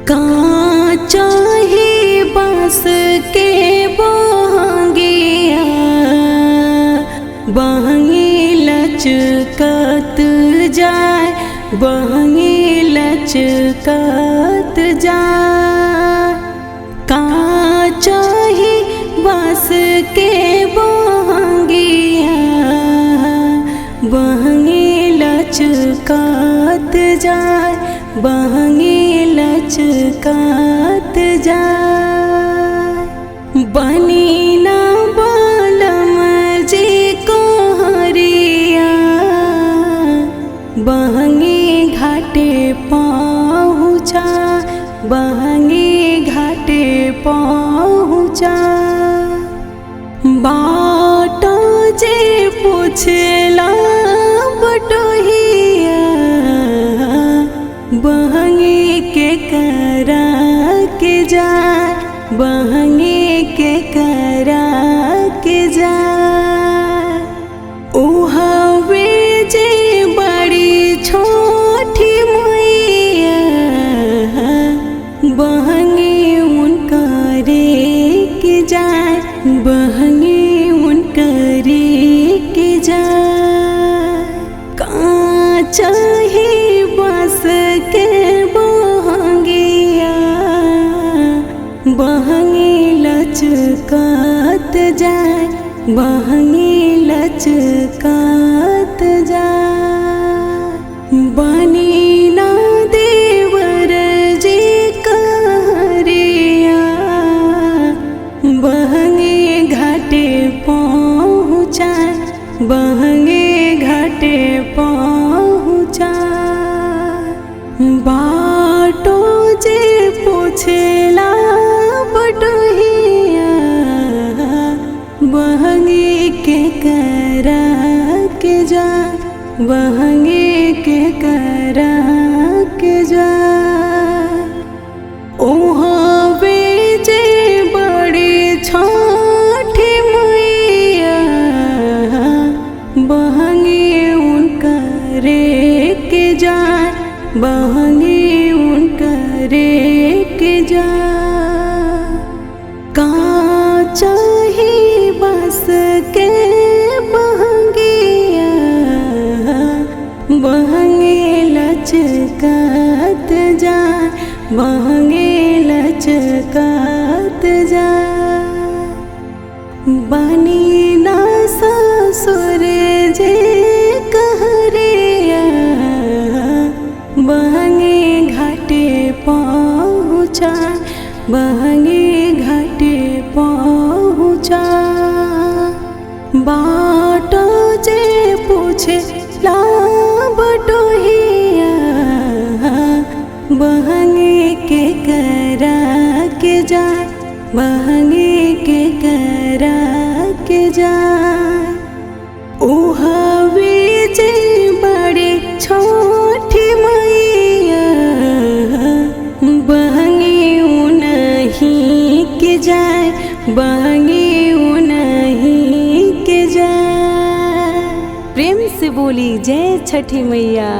कांचा ही बांस के बहंगिया बहंगी लचकत जाए, बहंगी लचकत जाए। कांचा ही बांस के बहंगिया बहंगी लचकत जाए, बहंगी लचकत जाए। बनी ना बालम जी को हरिया बहंगी घाटे पहुँचा, बहंगी घाटे पहुँचा। बाट जे पूछला बटोहिया बहंगी के करा के जाए, बहंगी के करा के जाए। उहावे जे बड़ी छोटी मैया बहंगी उनकरे के जाए, बहंगी उनकरे के जाए। कांचा ही बांस के बहंगिया बहंगी लचकत जाए, बहंगी लचकत जाए। बनी ना देवर जी कहरिया बहंगी घाटे पहुँचा, बहंगी घाटे पहुँचा। बाटो जे पूछला बटोहिया बहंगी के करा के जा, बहंगी के करा के जा। ओहावे जे बड़ी छोटी मैया बहंगी उनकरे के जाए, बहंगी उनकरे के जाए। कांचा ही बांस के बहंगिया बहंगी लचकत जाए, बहंगी लचकत जाए। बनी ना ससुर जे कहरिया बहंगी घाटे पहुँचा, बहंगी घाटे पहुँचा। बाट जे पूछे ला बटोहिया बहंगी के करा के जाए, बहंगी के करा के जाए। उहावे जे बड़े छोटी मैया बहंगी उन्हीं के जाए, बहंगी उन्हीं के जाए। प्रेम से बोली जय छठी मैया।